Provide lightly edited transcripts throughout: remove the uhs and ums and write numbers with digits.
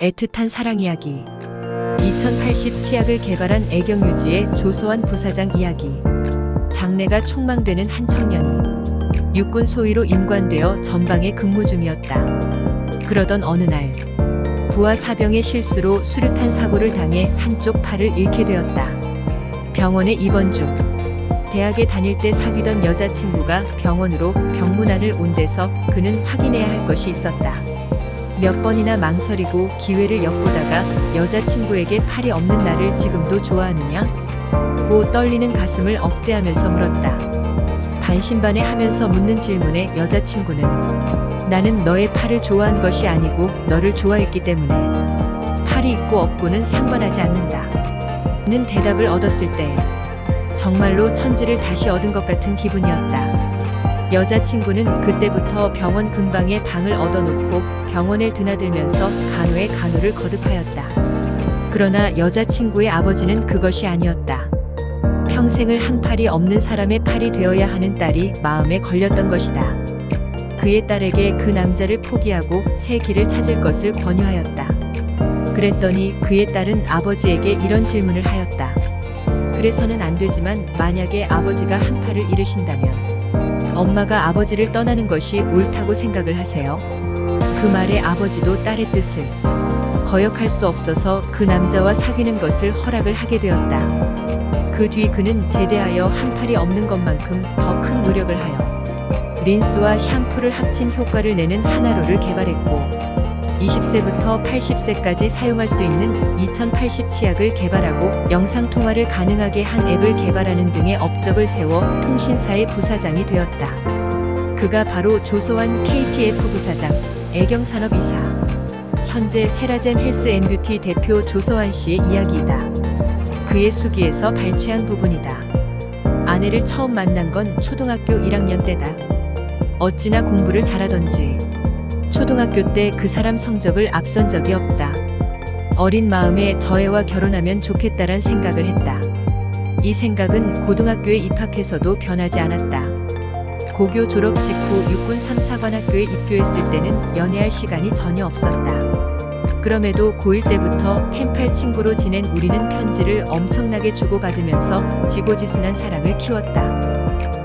애틋한 사랑 이야기. 2080 치약을 개발한 애경유지의 조소환 부사장 이야기. 장래가 촉망되는 한 청년이 육군 소위로 임관되어 전방에 근무 중이었다. 그러던 어느 날 부하 사병의 실수로 수류탄 사고를 당해 한쪽 팔을 잃게 되었다. 병원에 입원 중 대학에 다닐 때 사귀던 여자친구가 병원으로 병문안을 온 데서 그는 확인해야 할 것이 있었다. 몇 번이나 망설이고 기회를 엿보다가 여자친구에게 팔이 없는 나를 지금도 좋아하느냐? 고 떨리는 가슴을 억제하면서 물었다. 반신반의하면서 묻는 질문에 여자친구는 나는 너의 팔을 좋아한 것이 아니고 너를 좋아했기 때문에 팔이 있고 없고는 상관하지 않는다. 는 대답을 얻었을 때 정말로 천지를 다시 얻은 것 같은 기분이었다. 여자친구는 그때부터 병원 근방에 방을 얻어놓고 병원을 드나들면서 간호에 간호를 거듭하였다. 그러나 여자친구의 아버지는 그것이 아니었다. 평생을 한 팔이 없는 사람의 팔이 되어야 하는 딸이 마음에 걸렸던 것이다. 그의 딸에게 그 남자를 포기하고 새 길을 찾을 것을 권유하였다. 그랬더니 그의 딸은 아버지에게 이런 질문을 하였다. 그래서는 안 되지만 만약에 아버지가 한 팔을 잃으신다면 엄마가 아버지를 떠나는 것이 옳다고 생각을 하세요? 그 말에 아버지도 딸의 뜻을 거역할 수 없어서 그 남자와 사귀는 것을 허락을 하게 되었다. 그 뒤 그는 제대하여 한 팔이 없는 것만큼 더 큰 노력을 하여 린스와 샴푸를 합친 효과를 내는 하나로를 개발했고 20세부터 80세까지 사용할 수 있는 2080 치약을 개발하고 영상통화를 가능하게 한 앱을 개발하는 등의 업적을 세워 통신사의 부사장이 되었다. 그가 바로 조소환 KTF 부사장, 애경산업이사. 현재 세라젬 헬스앤뷰티 대표 조소환 씨의 이야기이다. 그의 수기에서 발췌한 부분이다. 아내를 처음 만난 건 초등학교 1학년 때다. 어찌나 공부를 잘하던지 초등학교 때 그 사람 성적을 앞선 적이 없다. 어린 마음에 저 애와 결혼하면 좋겠다란 생각을 했다. 이 생각은 고등학교에 입학해서도 변하지 않았다. 고교 졸업 직후 육군 3사관학교에 입교했을 때는 연애할 시간이 전혀 없었다. 그럼에도 고1 때부터 펜팔 친구로 지낸 우리는 편지를 엄청나게 주고받으면서 지고지순한 사랑을 키웠다.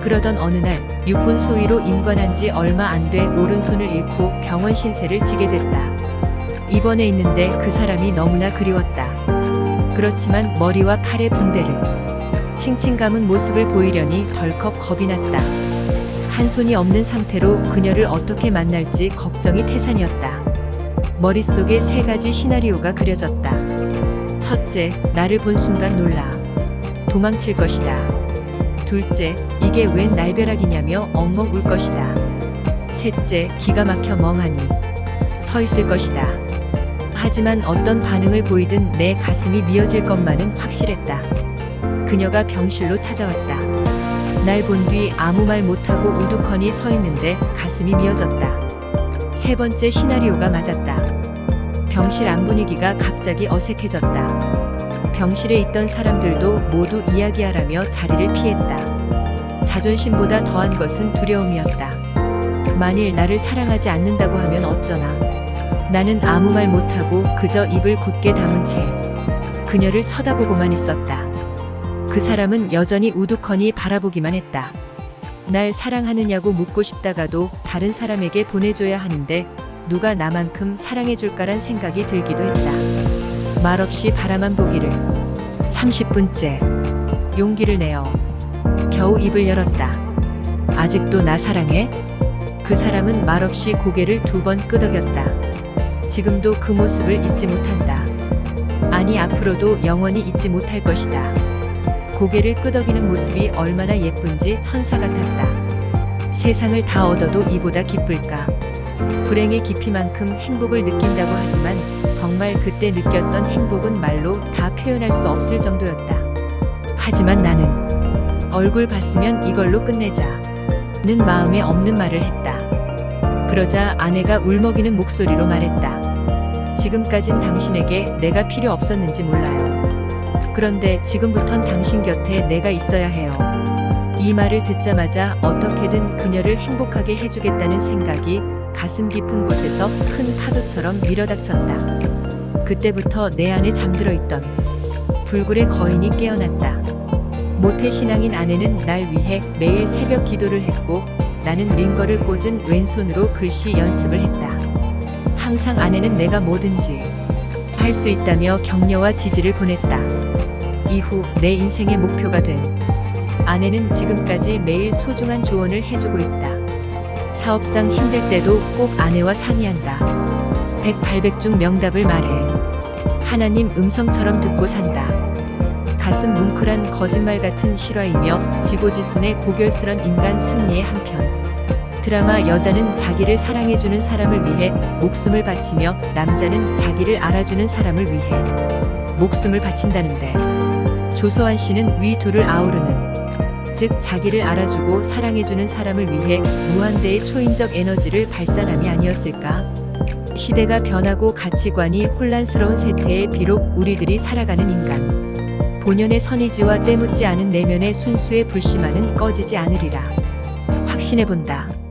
그러던 어느 날 육군 소위로 임관한 지 얼마 안 돼 오른손을 잃고 병원 신세를 지게 됐다. 입원해 있는데 그 사람이 너무나 그리웠다. 그렇지만 머리와 팔의 붕대를 칭칭 감은 모습을 보이려니 덜컥 겁이 났다. 한 손이 없는 상태로 그녀를 어떻게 만날지 걱정이 태산이었다. 머릿속에 세 가지 시나리오가 그려졌다. 첫째, 나를 본 순간 놀라 도망칠 것이다. 둘째, 이게 웬 날벼락이냐며 엉엉 울 것이다. 셋째, 기가 막혀 멍하니 서 있을 것이다. 하지만 어떤 반응을 보이든 내 가슴이 미어질 것만은 확실했다. 그녀가 병실로 찾아왔다. 날 본 뒤 아무 말 못하고 우두커니 서 있는데 가슴이 미어졌다. 세 번째 시나리오가 맞았다. 병실 안 분위기가 갑자기 어색해졌다. 병실에 있던 사람들도 모두 이야기하라며 자리를 피했다. 자존심보다 더한 것은 두려움이었다. 만일 나를 사랑하지 않는다고 하면 어쩌나. 나는 아무 말 못하고 그저 입을 굳게 다문 채 그녀를 쳐다보고만 있었다. 그 사람은 여전히 우두커니 바라보기만 했다. 날 사랑하느냐고 묻고 싶다가도 다른 사람에게 보내줘야 하는데 누가 나만큼 사랑해줄까란 생각이 들기도 했다. 말없이 바라만 보기를 30분째 용기를 내어 겨우 입을 열었다. 아직도 나 사랑해? 그 사람은 말없이 고개를 2번 끄덕였다. 지금도 그 모습을 잊지 못한다. 아니 앞으로도 영원히 잊지 못할 것이다. 고개를 끄덕이는 모습이 얼마나 예쁜지 천사 같았다. 세상을 다 얻어도 이보다 기쁠까? 불행의 깊이만큼 행복을 느낀다고 하지만 정말 그때 느꼈던 행복은 말로 다 표현할 수 없을 정도였다. 하지만 나는 얼굴 봤으면 이걸로 끝내자 는 마음에 없는 말을 했다. 그러자 아내가 울먹이는 목소리로 말했다. 지금까진 당신에게 내가 필요 없었는지 몰라요. 그런데 지금부턴 당신 곁에 내가 있어야 해요. 이 말을 듣자마자 어떻게든 그녀를 행복하게 해주겠다는 생각이 가슴 깊은 곳에서 큰 파도처럼 밀어닥쳤다. 그때부터 내 안에 잠들어 있던 불굴의 거인이 깨어났다. 모태신앙인 아내는 날 위해 매일 새벽 기도를 했고 나는 링거를 꽂은 왼손으로 글씨 연습을 했다. 항상 아내는 내가 뭐든지 할 수 있다며 격려와 지지를 보냈다. 이후 내 인생의 목표가 된 아내는 지금까지 매일 소중한 조언을 해주고 있다. 사업상 힘들 때도 꼭 아내와 상의한다. 백발백중 명답을 말해. 하나님 음성처럼 듣고 산다. 가슴 뭉클한 거짓말 같은 실화이며 지고지순의 고결스런 인간 승리의 한편. 드라마 여자는 자기를 사랑해주는 사람을 위해 목숨을 바치며 남자는 자기를 알아주는 사람을 위해 목숨을 바친다는데 조서환 씨는 위 둘을 아우르는 즉 자기를 알아주고 사랑해주는 사람을 위해 무한대의 초인적 에너지를 발산함이 아니었을까? 시대가 변하고 가치관이 혼란스러운 세태에 비록 우리들이 살아가는 인간 본연의 선의지와 때묻지 않은 내면의 순수의 불씨만은 꺼지지 않으리라. 확신해본다.